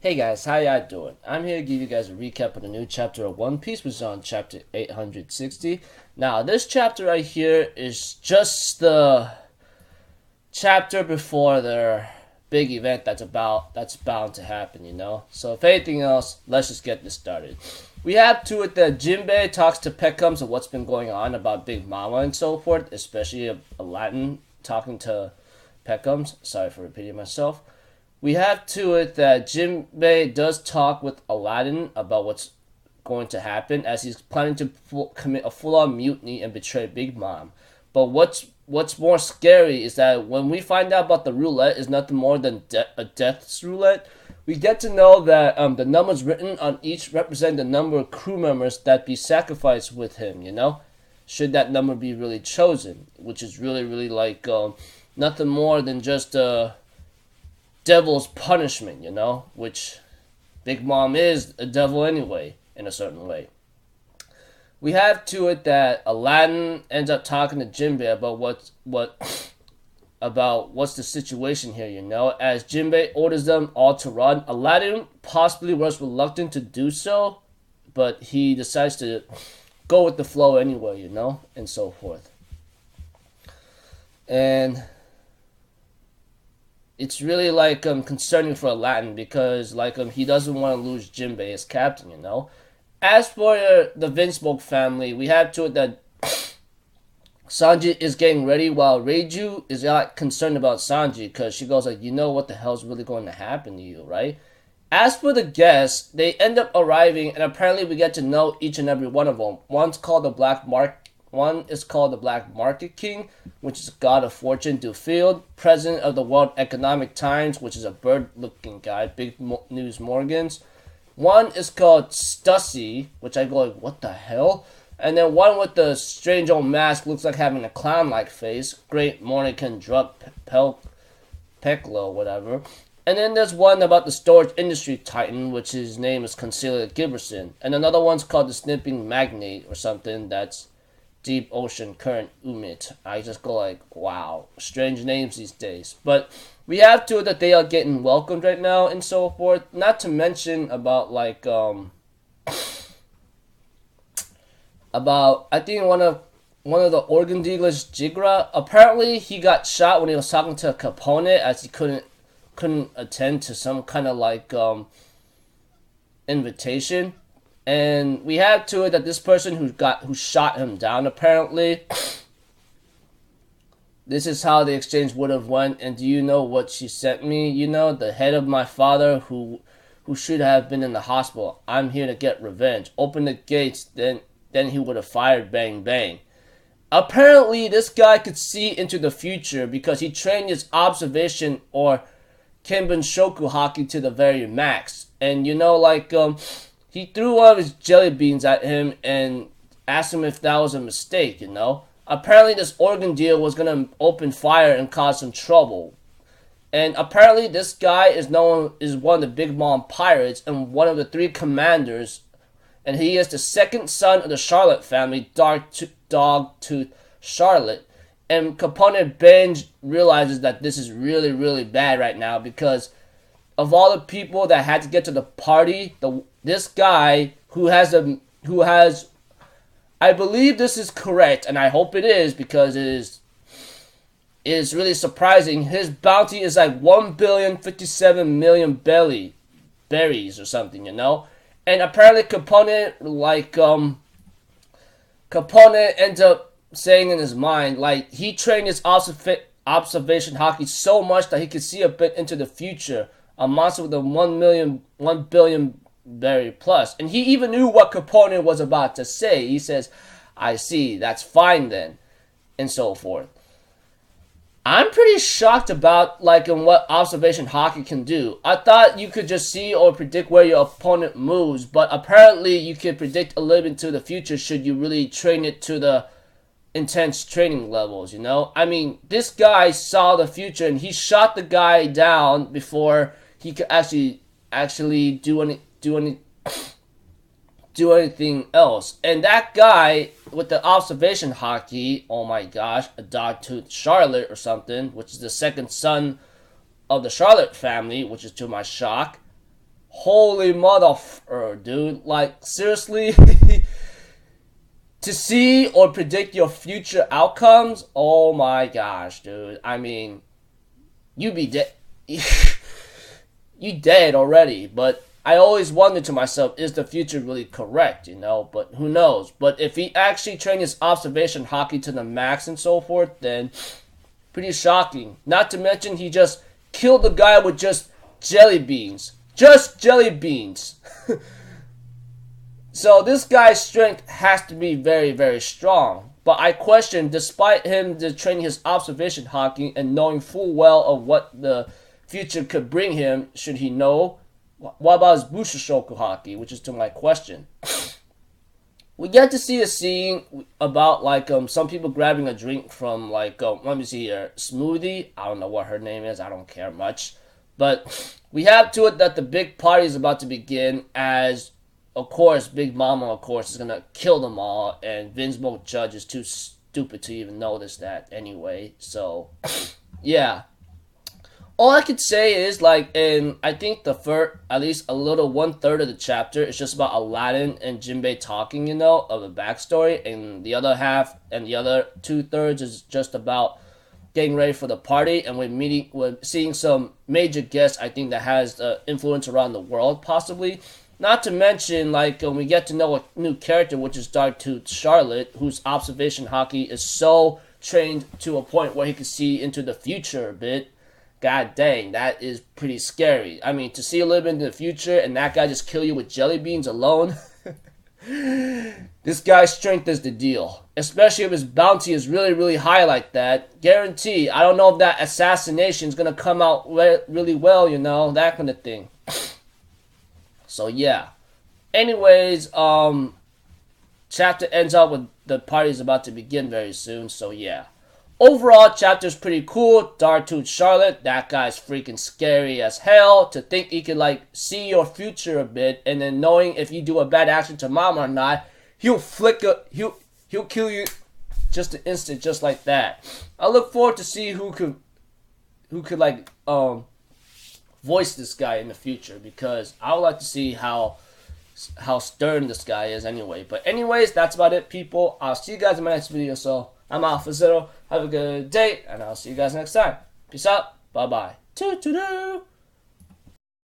Hey guys, how y'all doing? I'm here to give you guys a recap of the new chapter of One Piece, which is on chapter 860. Now, this chapter right here is just the chapter before their big event that's bound to happen. So if anything else, let's just get this started. We have to it that Jinbei talks to Peckums of what's been going on about Big Mama and so forth, especially Aladdin talking to Peckums. Sorry for repeating myself. We have to it that Jinbei does talk with Aladdin about what's going to happen, as he's planning to commit a full-on mutiny and betray Big Mom. But what's more scary is that when we find out about the roulette is nothing more than a death's roulette, we get to know that the numbers written on each represent the number of crew members that be sacrificed with him. Should that number be really chosen, which is really like nothing more than just devil's punishment, which Big Mom is a devil anyway, in a certain way. We have to it that Aladdin ends up talking to Jinbei about what's the situation here, as Jinbei orders them all to run. Aladdin possibly was reluctant to do so, but he decides to go with the flow anyway, and so forth. And it's really like concerning for Aladdin because he doesn't want to lose Jinbei as captain. As for the Vinsmoke family, we have to it that Sanji is getting ready while Reiju is not concerned about Sanji because she goes like, what the hell's really going to happen to you, right? As for the guests, they end up arriving and apparently we get to know each and every one of them. One is called the Black Market King, which is God of Fortune Duffield, President of the World Economic Times, which is a bird-looking guy, Big News Morgans. One is called Stussy, which I go like, what the hell? And then one with the strange old mask, looks like having a clown-like face, Great Mornican Drug Peklo, whatever. And then there's one about the storage industry titan, which his name is Concealer Giberson. And another one's called the Snipping Magnate or something that's Deep Ocean Current Umit. I just go like, wow, strange names these days. But we have to that they are getting welcomed right now and so forth. Not to mention about I think one of the organ dealers, Jigra. Apparently he got shot when he was talking to Capone as he couldn't attend to some kind of invitation. And we have to it that this person who shot him down, apparently, this is how the exchange would have went. And do you know what she sent me? The head of my father who should have been in the hospital. I'm here to get revenge. Open the gates, then he would have fired, bang bang. Apparently this guy could see into the future because he trained his observation or Kenbun Shoku Haki to the very max. And he threw one of his jelly beans at him and asked him if that was a mistake, Apparently this organ deal was going to open fire and cause some trouble. And apparently this guy is one of the Big Mom pirates and one of the 3 commanders. And he is the second son of the Charlotte family, Dogtooth Charlotte. And Capone Benj realizes that this is really bad right now because of all the people that had to get to the party, this guy who has I believe this is correct, and I hope it is because it is really surprising. His bounty is like 1,057,000,000 berries or something, And apparently Capone ends up saying in his mind, he trained his observation haki so much that he could see a bit into the future. A monster with a 1 billion berry plus. And he even knew what Capone was about to say. He says, I see, that's fine then. And so forth. I'm pretty shocked about in what observation hockey can do. I thought you could just see or predict where your opponent moves, but apparently you can predict a little bit into the future should you really train it to the intense training levels, I mean, this guy saw the future and he shot the guy down before he could actually do anything else. And that guy with the observation hockey, oh my gosh, a Dogtooth Charlotte or something, which is the second son of the Charlotte family, which is to my shock. Holy motherfucker, dude. Like, seriously? To see or predict your future outcomes? Oh my gosh, dude. I mean, you be dead. You dead already. But I always wonder to myself, is the future really correct, you know? But who knows? But if he actually trained his observation hockey to the max and so forth, then pretty shocking. Not to mention he just killed the guy with just jelly beans. Just jelly beans. So this guy's strength has to be very, very strong. But I question, despite him training his observation hockey and knowing full well of what the future could bring him, should he know? What about his Bushushoku hockey, which is to my question. We get to see a scene about like some people grabbing a drink from like let me see here, Smoothie. I don't know what her name is. I don't care much. But we have to it that the big party is about to begin as, of course, Big Mama, of course, is going to kill them all. And Vince Judge is too stupid to even notice that anyway. So, yeah. All I could say is, like, in, I think the first, at least a little 1/3 of the chapter is just about Aladdin and Jinbei talking, you know, of the backstory. And the other half and the other 2/3 is just about getting ready for the party, and we're seeing some major guests, I think, that has influence around the world, possibly. Not to mention, like, we get to know a new character, which is Dark-Tooth Charlotte, whose observation hockey is so trained to a point where he can see into the future a bit. God dang, that is pretty scary. I mean, to see a little bit into the future and that guy just kill you with jelly beans alone. This guy's strength is the deal. Especially if his bounty is really, really high like that. Guarantee. I don't know if that assassination is going to come out really well, you know. That kind of thing. So, yeah. Anyways, chapter ends up with the party's about to begin very soon. So, yeah. Overall, chapter's pretty cool. Dark-Tooth Charlotte, that guy's freaking scary as hell. To think he could, like, see your future a bit, and then knowing if you do a bad action to Mama or not, he'll kill you just an instant, just like that. I look forward to see who could like voice this guy in the future, because I would like to see how stern this guy is anyway. But anyways, that's about it, people. I'll see you guys in my next video. So I'm Alpha Zero. Have a good day, and I'll see you guys next time. Peace out. Bye bye. Toodaloo.